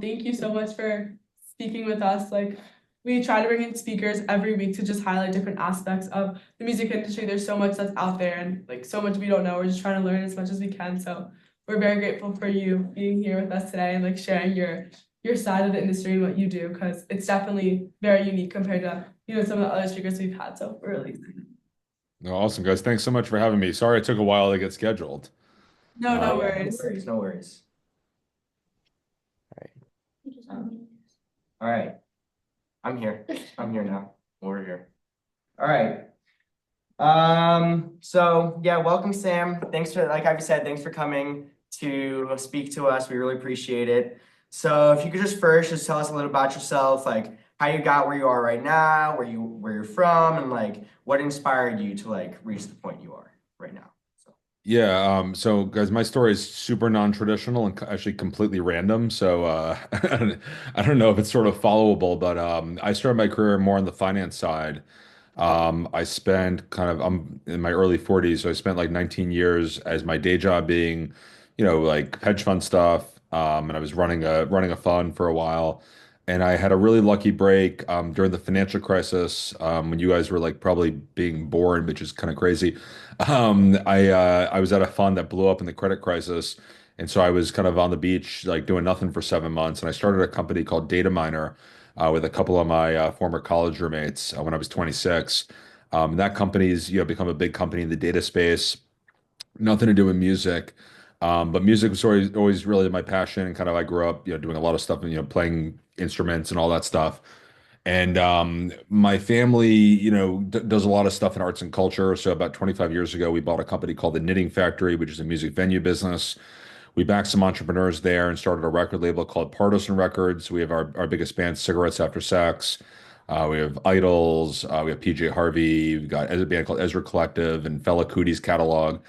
Thank you so much for speaking with us. We try to bring in speakers every week to just highlight different aspects of the music industry. There's so much that's out there and so much we don't know. We're just trying to learn as much as we can. So we're very grateful for you being here with us today and sharing your side of the industry and what you do because it's definitely very unique compared to some of the other speakers we've had. So we're really excited. No, awesome, guys. Thanks so much for having me. Sorry it took a while to get scheduled. No, Uh, no Oh yeah, no worries. worries, no worries. All right, I'm here. I'm here now. We're here. All right. So yeah, welcome, Sam. Thanks for, like I've said, thanks for coming to speak to us. We really appreciate it. So if you could just first just tell us a little about yourself, like how you got where you are right now, where you're from, and like what inspired you to like reach the point you are right now. So yeah, so guys, my story is super non-traditional and actually completely random. So I don't know if it's sort of followable, but I started my career more on the finance side. I spent I'm in my early 40s, so I spent like 19 years as my day job being, like hedge fund stuff. And I was running a fund for a while. And I had a really lucky break during the financial crisis when you guys were like probably being born, which is kind of crazy. I was at a fund that blew up in the credit crisis, and so I was kind of on the beach like doing nothing for 7 months, and I started a company called DataMinr with a couple of my former college roommates when I was 26. That company's become a big company in the data space. Nothing to do with music, but music was always really my passion. And kind of I grew up doing a lot of stuff and playing instruments and all that stuff. And my family, does a lot of stuff in arts and culture. So about 25 years ago, we bought a company called the Knitting Factory, which is a music venue business. We backed some entrepreneurs there and started a record label called Partisan Records. We have our biggest band, Cigarettes After Sex. We have Idols. We have PJ Harvey. We've got a band called Ezra Collective and Fela Kuti's catalog.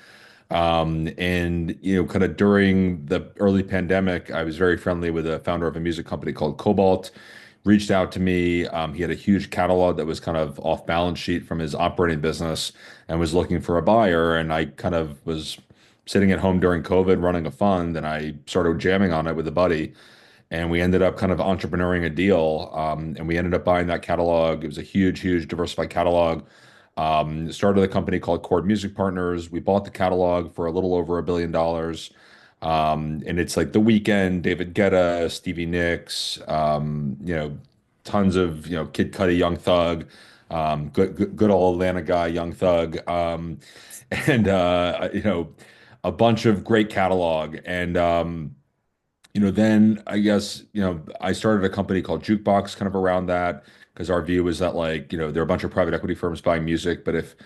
And kind of during the early pandemic, I was very friendly with the founder of a music company called Cobalt. Reached out to me. He had a huge catalog that was kind of off balance sheet from his operating business and was looking for a buyer. And I kind of was sitting at home during COVID running a fund, and I started jamming on it with a buddy. And we ended up kind of entrepreneuring a deal. And we ended up buying that catalog. It was a huge, huge diversified catalog. Started a company called Chord Music Partners. We bought the catalog for a little over $1 billion. And it's like The Weeknd, David Guetta, Stevie Nicks, tons of, Kid Cudi, Young Thug, good old Atlanta guy, Young Thug, and, a bunch of great catalog. And, then I guess, I started a company called Jukebox kind of around that because our view is that like, there are a bunch of private equity firms buying music, but if,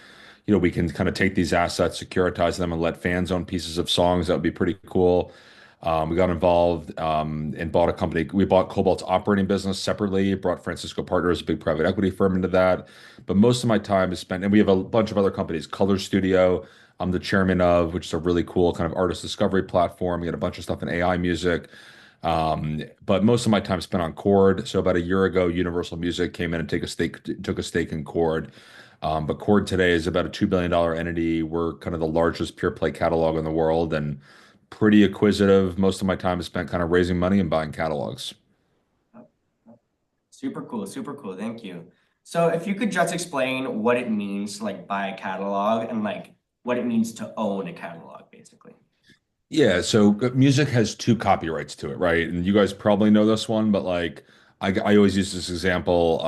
we can kind of take these assets, securitize them, and let fans own pieces of songs, that would be pretty cool. We got involved and bought a company. We bought Cobalt's operating business separately, brought Francisco Partners, a big private equity firm, into that. But most of my time is spent, and we have a bunch of other companies, Color Studio, I'm the chairman of, which is a really cool kind of artist discovery platform. We got a bunch of stuff in AI music. But most of my time spent on Chord. So about a year ago, Universal Music came in and took a stake in Chord. But Chord today is about a $2 billion entity. We're kind of the largest pure play catalog in the world and pretty acquisitive. Most of my time is spent kind of raising money and buying catalogs. super cool, super cool. Thank you. So if you could just explain what it means to like buy a catalog and like what it means to own a catalog, basically. Yeah, so music has two copyrights to it, right? And you guys probably know this one, but like I always use this example.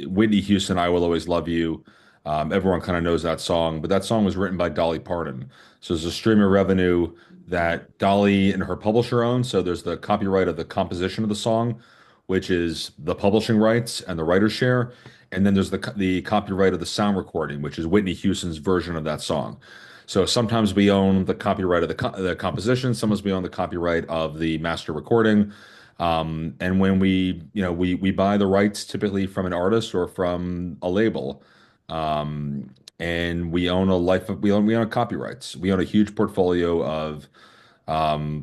Whitney Houston, I Will Always Love You. Everyone kind of knows that song, but that song was written by Dolly Parton. So there's a stream of revenue that Dolly and her publisher own. So there's the copyright of the composition of the song, which is the publishing rights and the writer's share. And then there's the copyright of the sound recording, which is Whitney Houston's version of that song. So sometimes we own the copyright of the composition, sometimes we own the copyright of the master recording. And when we buy the rights typically from an artist or from a label, and we own copyrights. We own a huge portfolio of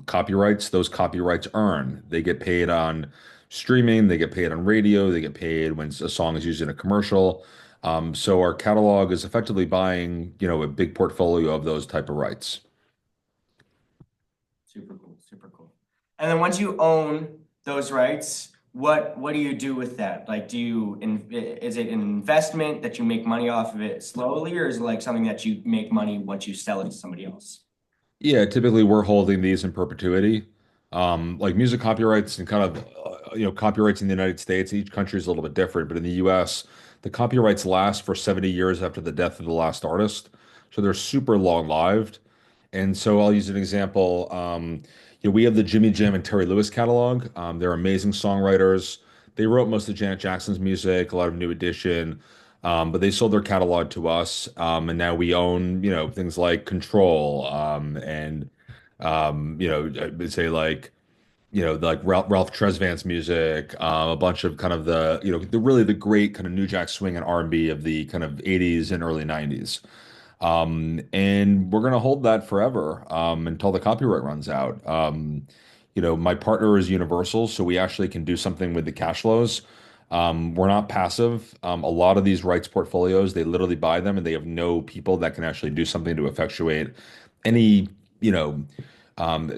copyrights. Those copyrights earn. They get paid on streaming, they get paid on radio, they get paid when a song is used in a commercial. So our catalog is effectively buying, a big portfolio of those type of rights. Super cool, super cool. And then once you own those rights, what do you do with that? Like, is it an investment that you make money off of it slowly, or is it like something that you make money once you sell it to somebody else? Yeah, typically we're holding these in perpetuity. Like music copyrights and kind of copyrights in the United States, each country is a little bit different, but in the US, the copyrights last for 70 years after the death of the last artist. So they're super long-lived. And so I'll use an example. We have the Jimmy Jam and Terry Lewis catalog. They're amazing songwriters. They wrote most of Janet Jackson's music, a lot of New Edition, but they sold their catalog to us, and now we own, things like Control, and I would say like, like Ralph Tresvant's music, a bunch of kind of the great kind of New Jack Swing and R&B of the kind of 80s and early 90s. And we're gonna hold that forever until the copyright runs out. My partner is Universal, so we actually can do something with the cash flows. We're not passive. A lot of these rights portfolios, they literally buy them and they have no people that can actually do something to effectuate any, you know, um,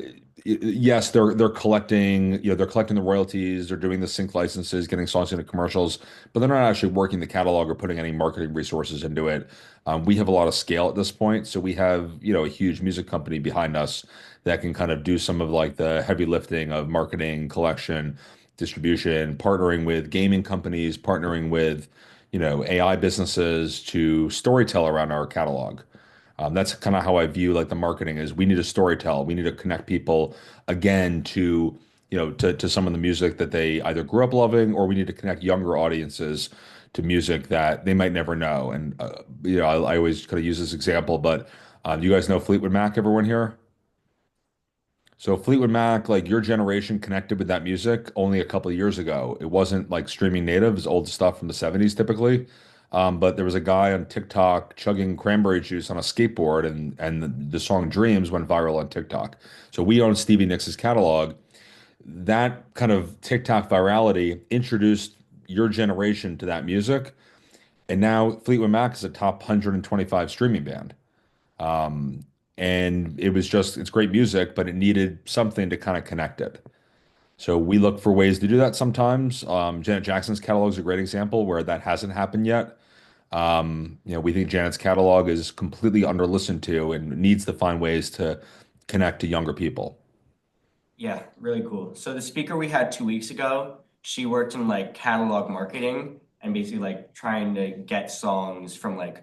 yes, they're collecting, they're collecting the royalties, they're doing the sync licenses, getting songs into commercials, but they're not actually working the catalog or putting any marketing resources into it. We have a lot of scale at this point, so we have, a huge music company behind us that can kind of do some of like the heavy lifting of marketing, collection, distribution, partnering with gaming companies, partnering with, AI businesses to storytell around our catalog. That's kind of how I view like the marketing is we need to storytell. We need to connect people again to, to some of the music that they either grew up loving, or we need to connect younger audiences to music that they might never know. And, I always kind of use this example, but you guys know Fleetwood Mac, everyone here? So Fleetwood Mac, like your generation connected with that music only a couple of years ago. It wasn't like streaming native, it's old stuff from the 70s typically. But there was a guy on TikTok chugging cranberry juice on a skateboard, and the song Dreams went viral on TikTok. So we own Stevie Nicks' catalog. That kind of TikTok virality introduced your generation to that music. And now Fleetwood Mac is a top 125 streaming band. Um, and it's great music, but it needed something to kind of connect it. So we look for ways to do that sometimes. Janet Jackson's catalog is a great example where that hasn't happened yet. We think Janet's catalog is completely under listened to and needs to find ways to connect to younger people. Yeah, really cool. So the speaker we had 2 weeks ago, she worked in like catalog marketing and basically like trying to get songs from like,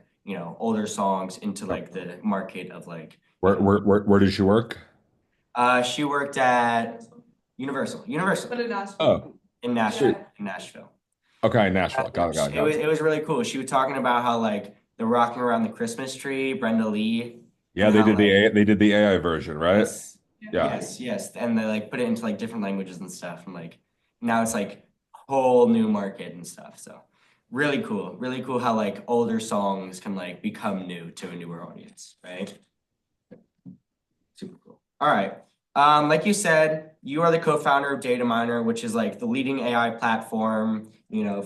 older songs into like the market of like, Where did you work? she worked at Universal But in Nashville. Oh, in sweet. Nashville. Okay, Nashville. Got it, got it, It got was it. it was really cool. She was talking about how like the rocking around the Christmas tree, Brenda Lee, Yeah, and how like They did the AI version, right? yes, Yeah. Yeah. yes, and they like put it into like different languages and stuff, and like now it's like whole new market and stuff. So really cool how like older songs can like become new to a newer audience, right? Super cool. All right. Like you said, you are the co-founder of DataMinr, which is like the leading AI platform,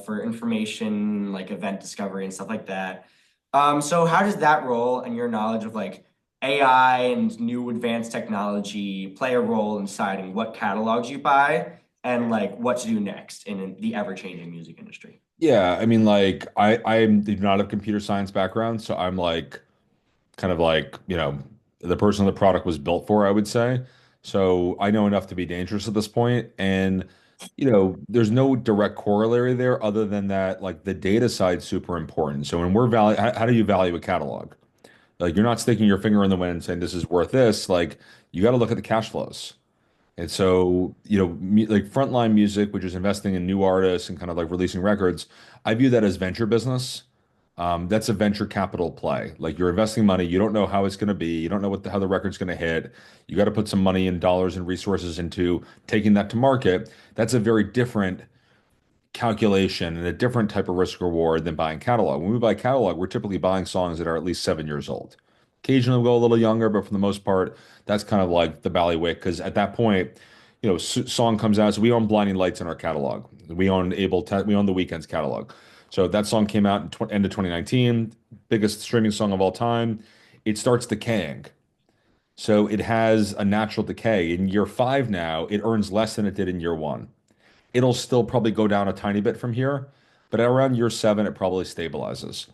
for information, like event discovery and stuff like that. So how does that role and your knowledge of like AI and new advanced technology play a role in deciding what catalogs you buy and like what to do next in the ever-changing music industry? Yeah, I mean, like I do not have computer science background, so I'm like kind of like, the person the product was built for, I would say. So I know enough to be dangerous at this point. And, there's no direct corollary there other than that, like the data side's super important. So when how do you value a catalog? Like you're not sticking your finger in the wind and saying this is worth this. Like you got to look at the cash flows. And so, like frontline music, which is investing in new artists and kind of like releasing records, I view that as venture business. That's a venture capital play. Like you're investing money, you don't know how it's going to be, you don't know how the record's going to hit. You got to put some money and dollars and resources into taking that to market. That's a very different calculation and a different type of risk reward than buying catalog. When we buy catalog, we're typically buying songs that are at least 7 years old. Occasionally we'll go a little younger, but for the most part, that's kind of like the ballywick because at that point, song comes out. So we own Blinding Lights in our catalog. We own The Weeknd's catalog. So that song came out in end of 2019, biggest streaming song of all time. It starts decaying. So it has a natural decay. In year 5 now, it earns less than it did in year 1. It'll still probably go down a tiny bit from here, but around year seven, it probably stabilizes. Mhm.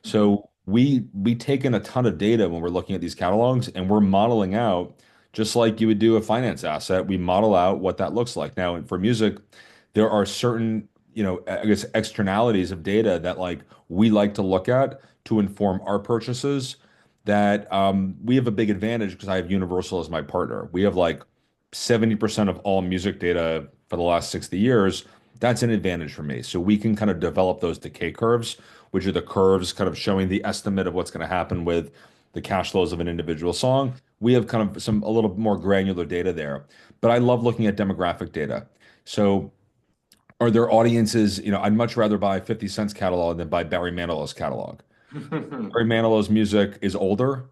So we take in a ton of data when we're looking at these catalogs, and we're modeling out just like you would do a finance asset. We model out what that looks like. Now, for music, there are certain, I guess externalities of data that like we like to look at to inform our purchases. That we have a big advantage because I have Universal as my partner. We have like 70% of all music data for the last 60 years. That's an advantage for me. So we can kind of develop those decay curves, which are the curves kind of showing the estimate of what's going to happen with the cash flows of an individual song. We have kind of some a little more granular data there. But I love looking at demographic data. So are there audiences, I'd much rather buy 50 Cent's catalog than buy Barry Manilow's catalog. Barry Manilow's music is older.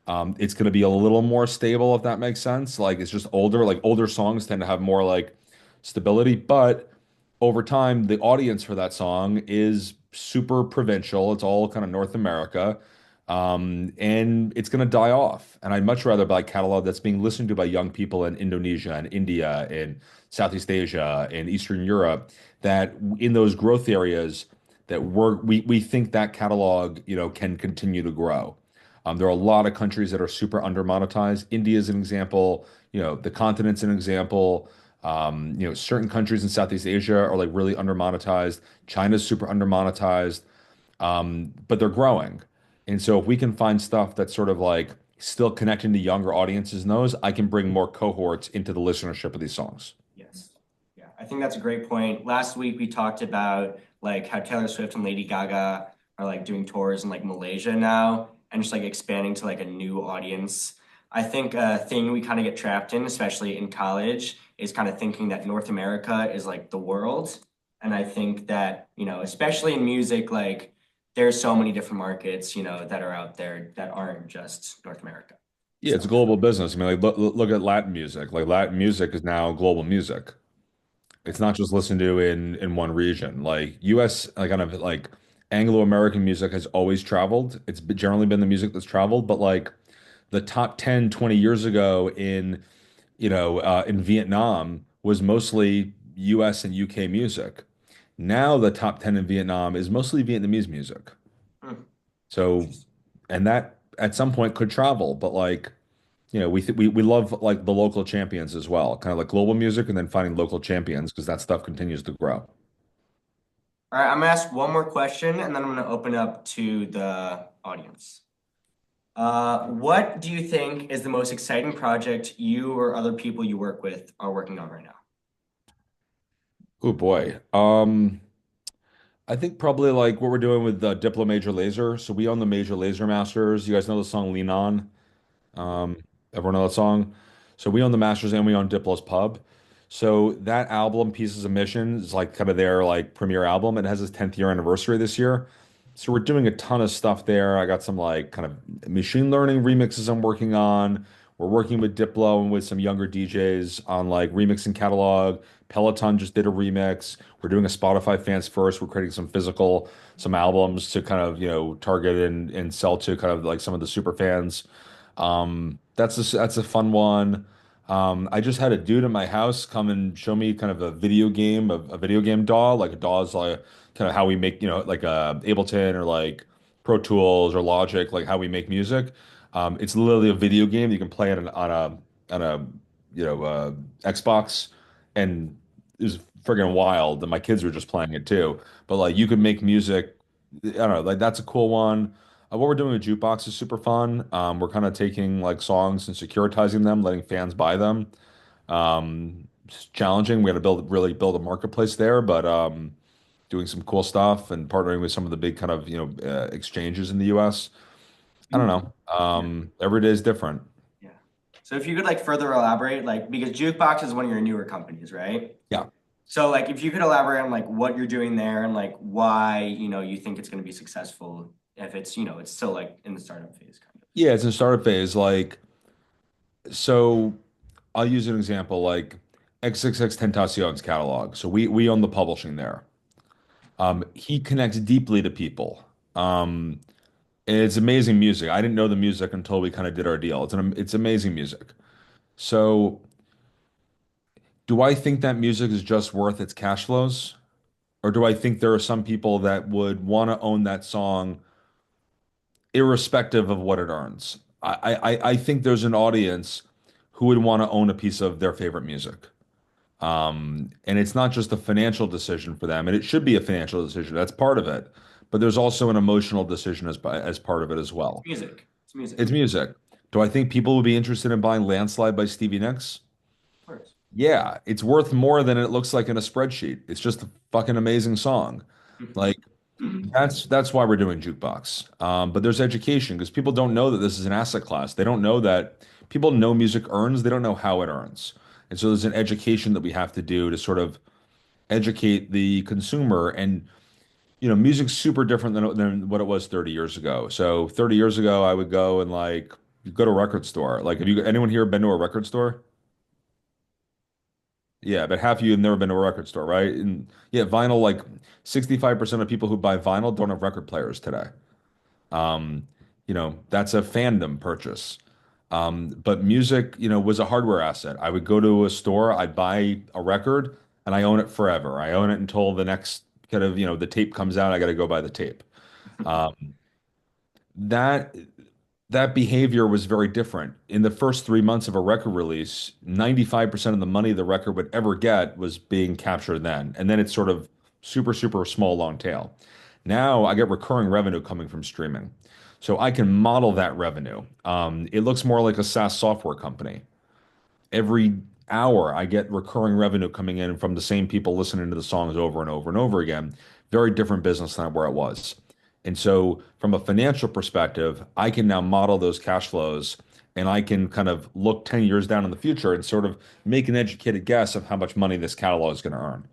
It's going to be a little more stable, if that makes sense. Like it's just older. Like older songs tend to have more like stability, but over time, the audience for that song is super provincial. It's all kind of North America, and it's going to die off. And I'd much rather buy a catalog that's being listened to by young people in Indonesia and India and Southeast Asia and Eastern Europe. That in those growth areas that we think that catalog, can continue to grow. There are a lot of countries that are super under monetized. India is an example. The continent's an example. Certain countries in Southeast Asia are like really under monetized. China's super under monetized, but they're growing. And so if we can find stuff that's sort of like still connecting to younger audiences in those, I can bring more cohorts into the listenership of these songs. Yes. Yeah, I think that's a great point. Last week we talked about like how Taylor Swift and Lady Gaga are like doing tours in like Malaysia now and just like expanding to like a new audience. I think a thing we kind of get trapped in, especially in college, is kind of thinking that North America is like the world. And I think that, especially in music, like there's so many different markets, that are out there that aren't just North America. Yeah, So it's a global business. I mean, like look at Latin music. Like Latin music is now global music. It's not just listened to in one region. Like US, like kind of like Anglo-American music has always traveled. Generally been the music that's traveled, but like the top 10, 20 years ago in Vietnam was mostly US and UK music. Now the top 10 in Vietnam is mostly Vietnamese music. hmm, So, interesting. and that at some point could travel, but like, we love like the local champions as well, kind of like global music and then finding local champions because that stuff continues to grow. All right, I'm gonna ask one more question and then I'm gonna open up to the audience. What do you think is the most exciting project you or other people you work with are working on right now? Oh boy. I think probably like what we're doing with the Diplo Major Lazer. So we own the Major Lazer Masters. You guys know the song Lean On? Um, Everyone know that song? So we own the Masters and we own Diplo's Pub. So that album, Pieces of Mission, is like kind of their like premiere album. It has its 10th year anniversary this year. So we're doing a ton of stuff there. I got some like kind of machine learning remixes I'm working on. We're working with Diplo and with some younger DJs on like remixing catalog. Peloton just did a remix. We're doing a Spotify fans first. We're creating some albums to kind of, target and sell to kind of like some of the super fans. That's a fun one. I just had a dude in my house come and show me kind of a video game DAW, like a DAW is like kind of how we make, like Ableton or like Pro Tools or Logic, like how we make music. It's literally a video game you can play on a Xbox, and it was friggin' wild. And my kids were just playing it too. But like you could make music. I don't know, like that's a cool one. What we're doing with Jukebox is super fun. We're kind of taking like songs and securitizing them, letting fans buy them. It's challenging. We got to really build a marketplace there, but doing some cool stuff and partnering with some of the big kind of exchanges in the U.S. I don't Ooh, know. yeah, Every day is different. yeah. So if you could like further elaborate, like because Jukebox is one of your newer companies, right? Yeah. So like if you could elaborate on like what you're doing there and like why, you think it's going to be successful if it's, it's still like in the startup phase kind of. Yeah, it's in startup phase. Like, so I'll use an example like XXX Tentacion's catalog. So we own the publishing there. He connects deeply to people. Um, it's amazing music. I didn't know the music until we kind of did our deal. It's amazing music. So Do I think that music is just worth its cash flows? Or do I think there are some people that would want to own that song irrespective of what it earns? I think there's an audience who would want to own a piece of their favorite music. And it's not just a financial decision for them, and it should be a financial decision. That's part of it. But there's also an emotional decision as part of it as It's well. music. It's music. It's music. Do I think people would be interested in buying Landslide by Stevie Nicks? Of course. Yeah, it's worth more than it looks like in a spreadsheet. It's just a fucking amazing song. Like that's why we're doing jukebox. But there's education because people don't know that this is an asset class. They don't know that people know music earns. They don't know how it earns. And so there's an education that we have to do to sort of educate the consumer. And music's super different than what it was 30 years ago. So 30 years ago, I would go and like go to a record store. Like, have you anyone here been to a record store? Yeah, but half of you have never been to a record store, right? And yeah, vinyl, like 65% of people who buy vinyl don't have record players today. Um, that's a fandom purchase. But music, was a hardware asset. I would go to a store, I'd buy a record, and I own it forever. I own it until the next kind of, the tape comes out. I got to go buy the tape. Um, that that behavior was very different. In the first 3 months of a record release, 95% of the money the record would ever get was being captured then. And then it's sort of super, super small long tail. Now I get recurring revenue coming from streaming. So I can model that revenue. It looks more like a SaaS software company. Every hour I get recurring revenue coming in from the same people listening to the songs over and over and over again. Very different business than where it was. And so from a financial perspective, I can now model those cash flows and I can kind of look 10 years down in the future and sort of make an educated guess of how much money this catalog is going to earn.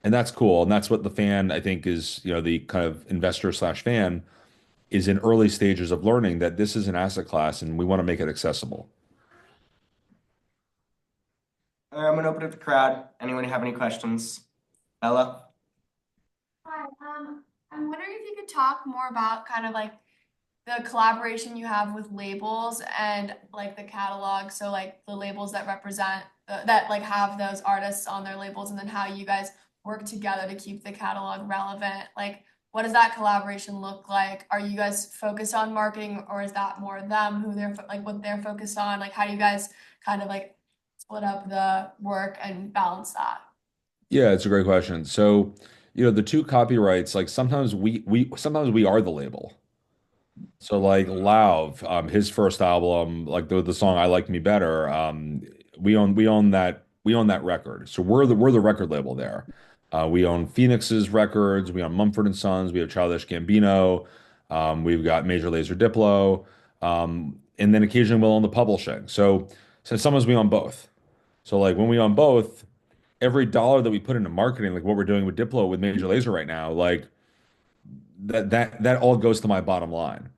And that's cool. And that's what the fan, I think, is, the kind of investor slash fan is in early stages of learning that this is an asset class and we want to make it accessible. I'm gonna open up the crowd. Anyone have any questions? Ella? Hi, I'm wondering if you could talk more about kind of like the collaboration you have with labels and like the catalog. So like the labels that represent that like have those artists on their labels, and then how you guys work together to keep the catalog relevant. Like, what does that collaboration look like? Are you guys focused on marketing, or is that more them who they're like what they're focused on? Like, how do you guys kind of like split up the work and balance that? Yeah, it's a great question. So, the two copyrights, like sometimes we are the label. So like Lauv, his first album, like the song "I Like Me Better," we own that record. So we're the record label there. We own Phoenix's records, we own Mumford and Sons, we have Childish Gambino, we've got Major Lazer Diplo, and then occasionally we'll own the publishing. So sometimes we own both. So like when we own both, every dollar that we put into marketing, like what we're doing with Diplo with Major Lazer right now, like that all goes to my bottom line.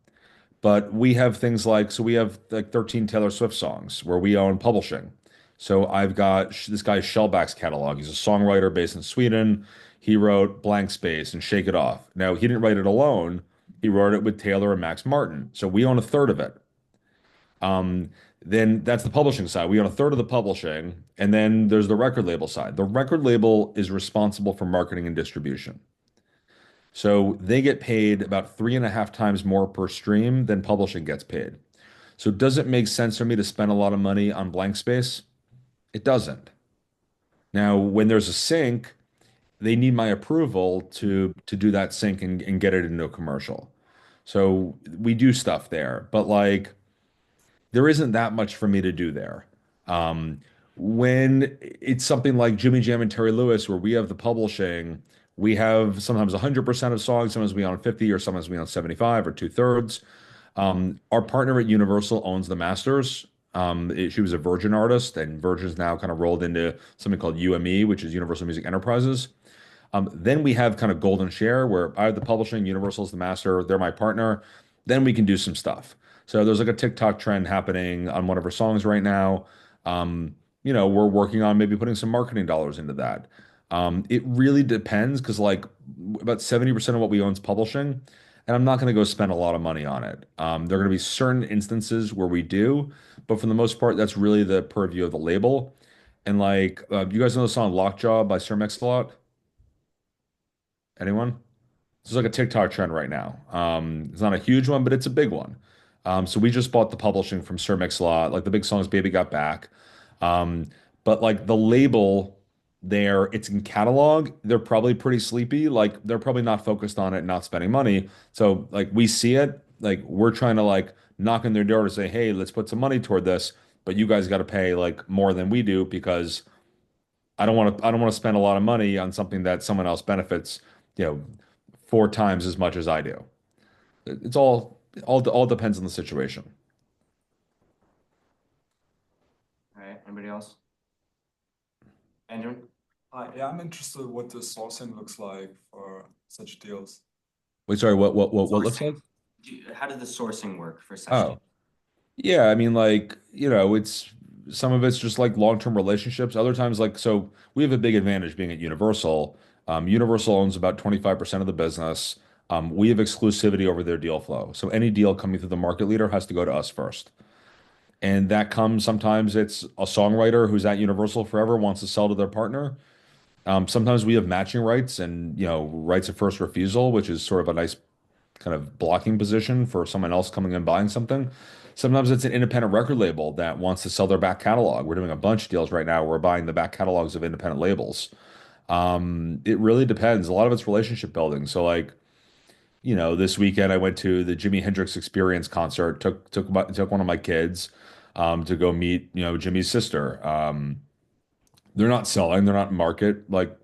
But we have things like, so we have like 13 Taylor Swift songs where we own publishing. So I've got this guy Shellback's catalog. He's a songwriter based in Sweden. He wrote Blank Space and Shake It Off. Now, he didn't write it alone. He wrote it with Taylor and Max Martin. So we own a third of it. Um, then that's the publishing side. We own a third of the publishing. And then there's the record label side. The record label is responsible for marketing and distribution. So they get paid about 3.5 times more per stream than publishing gets paid. So does it make sense for me to spend a lot of money on blank space? It doesn't. Now, when there's a sync, they need my approval to do that sync and get it into a commercial. So we do stuff there, but like there isn't that much for me to do there. Um, when it's something like Jimmy Jam and Terry Lewis, where we have the publishing, we have sometimes 100% of songs, sometimes we own 50, or sometimes we own 75 or two-thirds. Our partner at Universal owns the masters. She was a Virgin artist, and Virgin's now kind of rolled into something called UME, which is Universal Music Enterprises. Then we have kind of golden share where I have the publishing, Universal's the master, they're my partner. Then we can do some stuff. So there's like a TikTok trend happening on one of our songs right now. We're working on maybe putting some marketing dollars into that. It really depends because like about 70% of what we own is publishing, and I'm not going to go spend a lot of money on it. There are going to be certain instances where we do, but for the most part, that's really the purview of the label. And like, you guys know the song Lockjaw by Sir Mix-a-Lot? Anyone? It's like a TikTok trend right now. It's not a huge one, but it's a big one. So we just bought the publishing from Sir Mix-a-Lot, like the big songs Baby Got Back. Um, but like the label there, it's in catalog. They're probably pretty sleepy. Like they're probably not focused on it, not spending money. So like we see it, like we're trying to like knock on their door to say, hey, let's put some money toward this, but you guys got to pay like more than we do because I don't want to spend a lot of money on something that someone else benefits, you know, 4 times as much as I do. It's all depends on the situation. All right, anybody else? Andrew? Yeah, I'm interested what the sourcing looks like for such deals. Wait, sorry, what looks like? Sourcing. How does the sourcing work for such deals? Oh, yeah, I mean like, it's some of it's just like long-term relationships. Other times like so we have a big advantage being at Universal. Universal owns about 25% of the business. We have exclusivity over their deal flow. So any deal coming through the market leader has to go to us first. And that comes sometimes it's a songwriter who's at Universal forever wants to sell to their partner. Sometimes we have matching rights and rights of first refusal, which is sort of a nice kind of blocking position for someone else coming and buying something. Sometimes it's an independent record label that wants to sell their back catalog. We're doing a bunch of deals right now. We're buying the back catalogs of independent labels. It really depends. A lot of it's relationship building. So like, this weekend I went to the Jimi Hendrix Experience concert, took one of my kids to go meet, Jimmy's sister. They're not selling, they're not in market. Like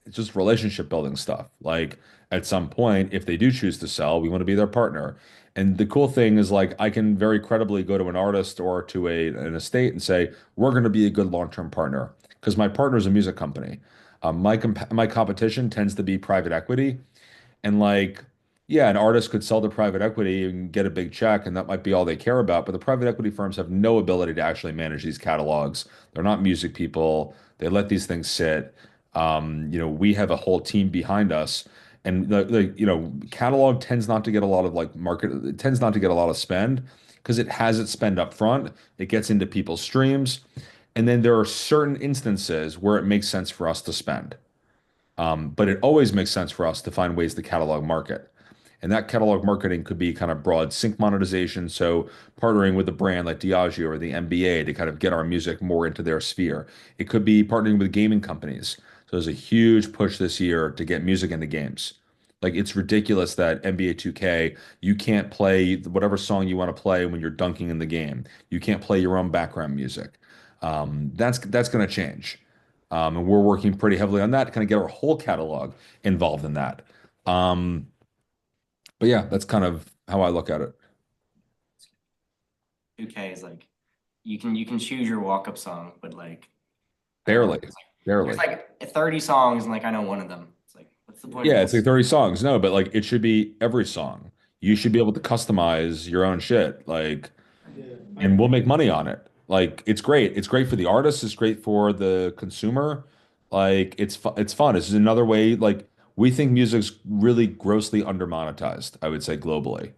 it's just relationship building stuff. Like at some point, if they do choose to sell, we want to be their partner. And the cool thing is like I can very credibly go to an artist or to an estate and say, we're going to be a good long-term partner. Because my partner is a music company. My competition tends to be private equity. And like, yeah, an artist could sell to private equity and get a big check, and that might be all they care about. But the private equity firms have no ability to actually manage these catalogs. They're not music people. They let these things sit. We have a whole team behind us. And catalog tends not to get a lot of like market, it tends not to get a lot of spend because it has its spend up front. It gets into people's streams. And then there are certain instances where it makes sense for us to spend. But it always makes sense for us to find ways to catalog market. And that catalog marketing could be kind of broad sync monetization. So partnering with a brand like Diageo or the NBA to kind of get our music more into their sphere. It could be partnering with gaming companies. So there's a huge push this year to get music into games. Like it's ridiculous that NBA 2K, you can't play whatever song you want to play when you're dunking in the game. You can't play your own background music. That's going to change. And we're working pretty heavily on that to kind of get our whole catalog involved in that. Um, but yeah, that's kind of how I look at it. 2K is like you can choose your walk-up song, but like I don't know. Barely, There's barely. like 30 songs and like I know one of them. It's like what's the point of Yeah, it's like this? 30 songs. No, but like it should be every song. You should be able to customize your own shit. Like, Yeah. and we'll make money on it. Like, it's great. It's great for the artist. It's great for the consumer. Like, it's fun. This is another way. Like, we think music's really grossly undermonetized, I would say globally.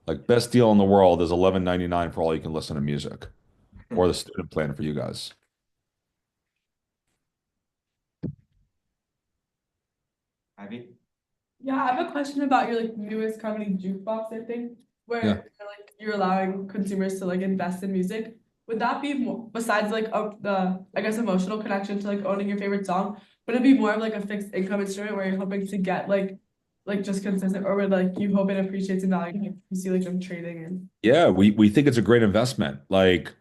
Like, best deal in the world is 11.99 for all you can listen to music, or the student plan for you guys. Ivy? Yeah, I have a question about your like newest company, Jukebox, I think, where Yeah. you're allowing consumers to like invest in music. Would that be more, besides like the I guess emotional connection to like owning your favorite song, would it be more of like a fixed income instrument where you're hoping to get like just consistent, or would like you hope it appreciates in value? Like, you see like them trading and Yeah, we think it's a great investment. Like,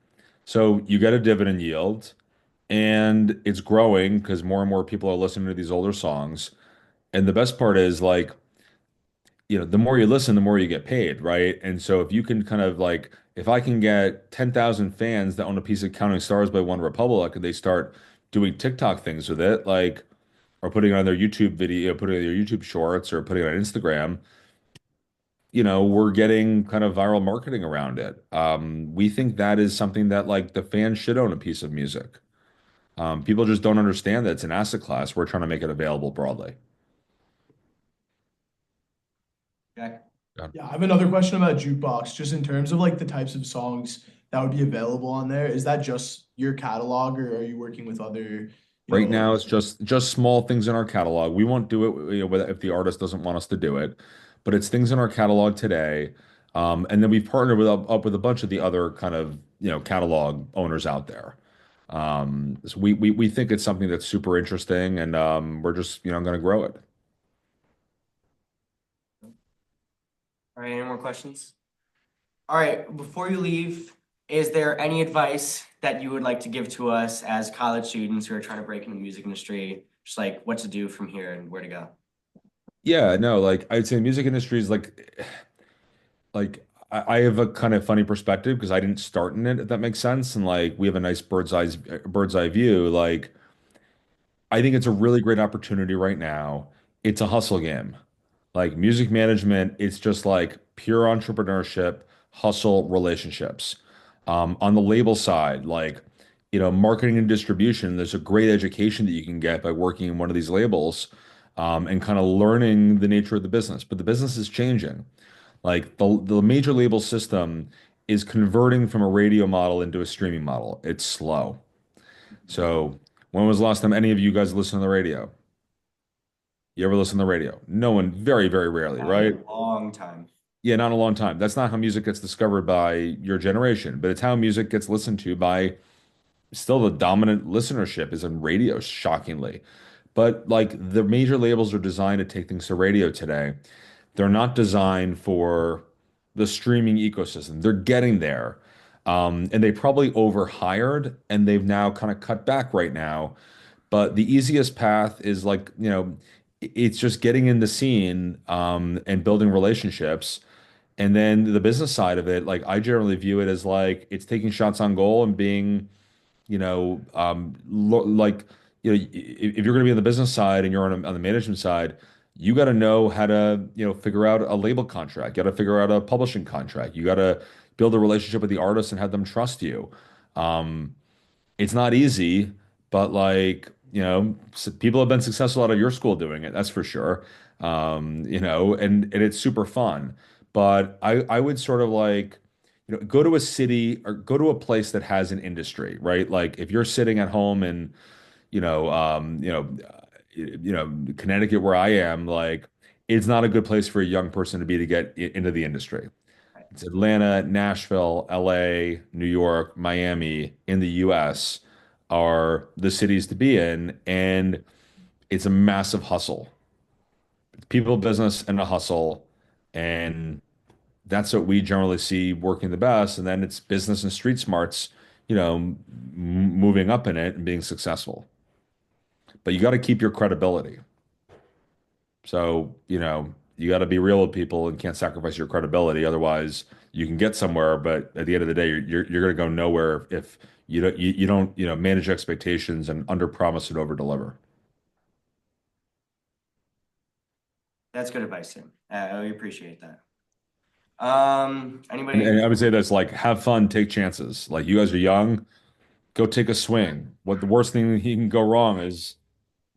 so you get a dividend yield and it's growing because more and more people are listening to these older songs. And the best part is like, the more you listen, the more you get paid, right? And so if you can kind of like, if I can get 10,000 fans that own a piece of Counting Stars by One Republic and they start doing TikTok things with it, like, or putting it on their YouTube video, putting it on their YouTube shorts or putting it on Instagram, we're getting kind of viral marketing around it. We think that is something that like the fans should own a piece of music. People just don't understand that it's an asset class. We're trying to make it available broadly. Jack? Yeah. Yeah, I have another question about jukebox, just in terms of like the types of songs that would be available on there? Is that just your catalog, or are you working with other, Right now, it's just small things in our catalog. We won't do it, if the artist doesn't want us to do it, but it's things in our catalog today. And then we've partnered up with a bunch of the other kind of, catalog owners out there. So we think it's something that's super interesting, and we're just, going to grow it. All right, any more questions? All right, before you leave, is there any advice that you would like to give to us as college students who are trying to break into the music industry? Just like what to do from here and where to go? Yeah, no, like I'd say the music industry is like I have a kind of funny perspective because I didn't start in it, if that makes sense. And like we have a nice bird's eye view. Like I think it's a really great opportunity right now. It's a hustle game. Like music management, it's just like pure entrepreneurship, hustle, relationships. On the label side, like, marketing and distribution, there's a great education that you can get by working in one of these labels, and kind of learning the nature of the business. But the business is changing. Like the major label system is converting from a radio model into a streaming model. It's slow. So when was the last time any of you guys listened to the radio? You ever listen to the radio? No one, very, very rarely, Not in right? a long time. Yeah, not in a long time. That's not how music gets discovered by your generation, but it's how music gets listened to by still the dominant listenership is in radio, shockingly. But like the major labels are designed to take things to radio today. They're not designed for the streaming ecosystem. They're getting there. And they probably overhired and they've now kind of cut back right now. But the easiest path is like, it's just getting in the scene, and building relationships. And then the business side of it, like I generally view it as like it's taking shots on goal and being, like, if you're going to be on the business side and you're on the management side, you got to know how to, figure out a label contract. You got to figure out a publishing contract. You got to build a relationship with the artist and have them trust you. Um, it's not easy, but like, people have been successful out of your school doing it, that's for sure. And it's super fun. But I would sort of like, go to a city or go to a place that has an industry, right? Like if you're sitting at home in, you know, um, you know, Connecticut where I am, like it's not a good place for a young person to be to get into the industry. It's Atlanta, Nashville, LA, New York, Miami in the US are the cities to be in, and it's a massive hustle. It's people business and a hustle, and that's what we generally see working the best. And then it's business and street smarts, moving up in it and being successful. But you got to keep your credibility. So, you got to be real with people and can't sacrifice your credibility. Otherwise, you can get somewhere, but at the end of the day, you're going to go nowhere if you don't manage expectations and under promise and over deliver. That's good advice, Tim. We appreciate that. And, Anybody? and I would say this, like, have fun, take chances. Like you guys are young, go take a swing. What the worst thing he can go wrong is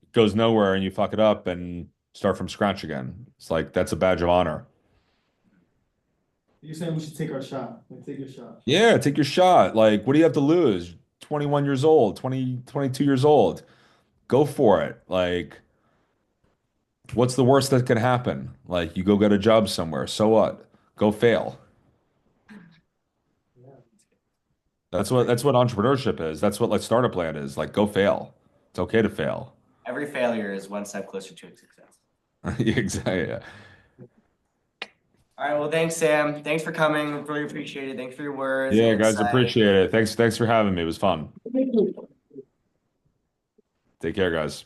it goes nowhere and you fuck it up and start from scratch again. It's like that's a badge of honor. You're saying we should take our shot. Like, take your shot. Yeah, take your shot. Like, what do you have to lose? 21 years old, 20, 22 years old. Go for it. Like, what's the worst that can happen? Like, you go get a job somewhere. So what? Go fail. That's what entrepreneurship is. That's what like startup land is. Like, go fail. It's okay to fail. Every failure is one step closer to success. Exactly. Yeah. All right. Well, thanks, Sam. Thanks for coming. Really appreciate it. Thanks for your words and Yeah, guys, insight. appreciate it. Thanks for having me. It was fun. Take care, guys.